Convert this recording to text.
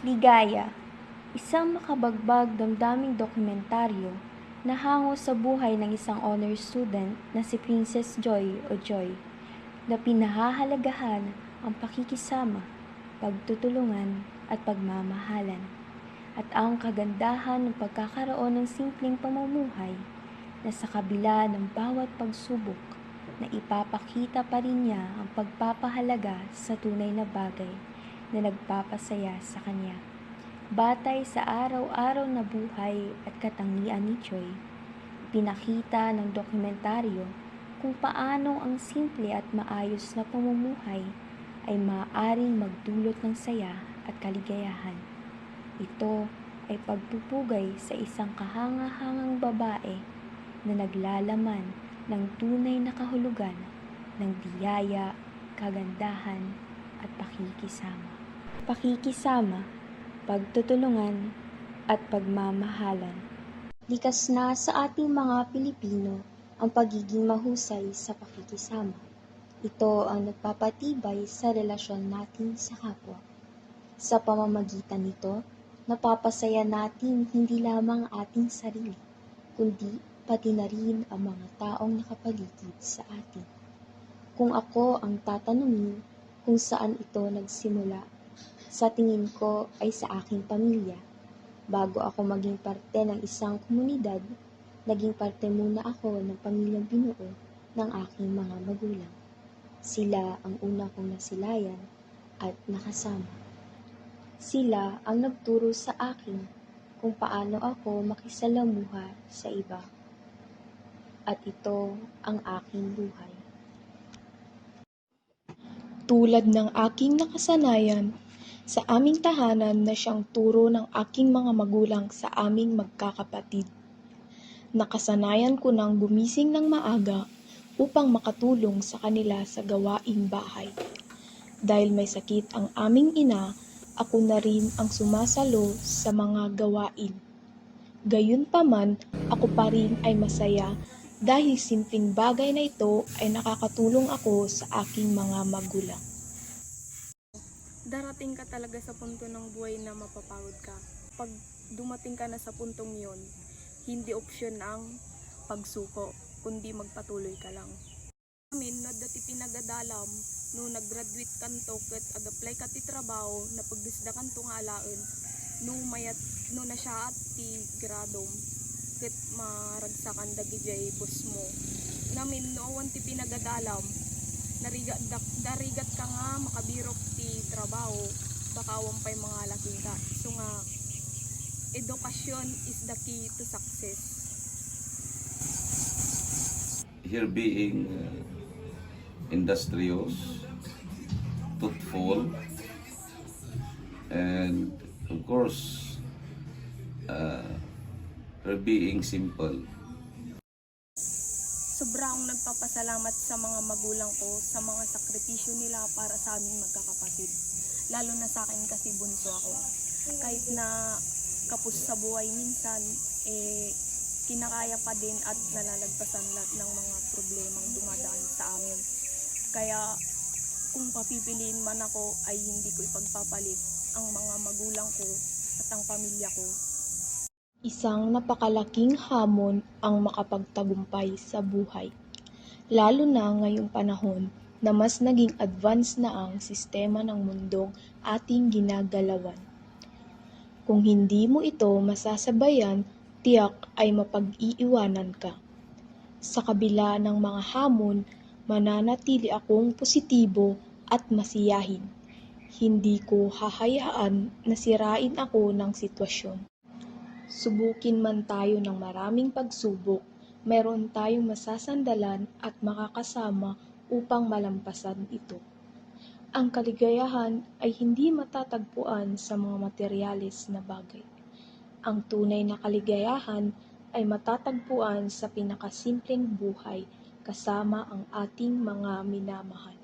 Ligaya, isang makabagbag damdaming dokumentaryo na hango sa buhay ng isang honor student na si Princess Joy o Joy, na pinahahalagahan ang pakikisama, pagtutulungan at pagmamahalan. At ang kagandahan ng pagkakaroon ng simpleng pamumuhay na sa kabila ng bawat pagsubok na ipapakita pa rin niya ang pagpapahalaga sa tunay na bagay na nagpapasaya sa kanya. Batay sa araw-araw na buhay at katangian ni Joy, pinakita ng dokumentaryo kung paano ang simple at maayos na pamumuhay ay maaaring magdulot ng saya at kaligayahan. Ito ay pagpupugay sa isang kahanga-hangang babae na naglalaman ng tunay na kahulugan ng biyaya, kagandahan at pakikisama, pagtutulungan at pagmamahalan. Likas na sa ating mga Pilipino ang pagiging mahusay sa pakikisama. Ito ang nagpapatibay sa relasyon natin sa kapwa. Sa pamamagitan nito, napapasaya natin hindi lamang ating sarili, kundi pati na rin ang mga taong nakapaligid sa atin. Kung ako ang tatanungin kung saan ito nagsimula, sa tingin ko ay sa aking pamilya. Bago ako maging parte ng isang komunidad, naging parte muna ako ng pamilyang binuo ng aking mga magulang. Sila ang una kong nasilayan at nakasama. Sila ang nagturo sa akin kung paano ako makisalamuha sa iba. At ito ang aking buhay. Tulad ng aking nakasanayan sa aming tahanan na siyang turo ng aking mga magulang sa aming magkakapatid. Nakasanayan ko nang gumising ng maaga upang makatulong sa kanila sa gawaing bahay. Dahil may sakit ang aming ina, ako na rin ang sumasalo sa mga gawain. Gayunpaman, ako pa rin ay masaya dahil simpleng bagay na ito ay nakakatulong ako sa aking mga magulang. Darating ka talaga sa punto ng buhay na mapapagod ka. Pag dumating ka na sa puntong yon, hindi opsyon ang pagsuko, kundi magpatuloy ka lang. Amin na dati pinagadalam, no nag-graduate kanto ket ag-apply ka ti trabaho na pagdisda kanto nga alaen, no na siya at ti gradom, ket maragsakan dagiti boss mo. Namin no awan ti pinagadalam, darigat ka nga makabirok ti trabaho, baka awan pa'y mga laking ka. So nga, education is the key to success. Here being industrious, thoughtful, and of course, her being simple. Sobra akong nagpapasalamat sa mga magulang ko sa mga sakripisyo nila para sa aming magkakapatid. Lalo na sa akin kasi bunso ako. Kahit na kapos sa buhay minsan, kinakaya pa din at nalalagpasan lahat ng mga problemang dumadaan sa amin. Kaya kung papipiliin man ako ay hindi ko ipagpapalit ang mga magulang ko at ang pamilya ko. Isang napakalaking hamon ang makapagtagumpay sa buhay, lalo na ngayong panahon na mas naging advance na ang sistema ng mundong ating ginagalawan. Kung hindi mo ito masasabayan, tiyak ay mapag-iiwanan ka. Sa kabila ng mga hamon, mananatili akong positibo at masiyahin. Hindi ko hahayaan na sirain ako ng sitwasyon. Subukin man tayo ng maraming pagsubok, meron tayong masasandalan at makakasama upang malampasan ito. Ang kaligayahan ay hindi matatagpuan sa mga materyales na bagay. Ang tunay na kaligayahan ay matatagpuan sa pinakasimpleng buhay kasama ang ating mga minamahal.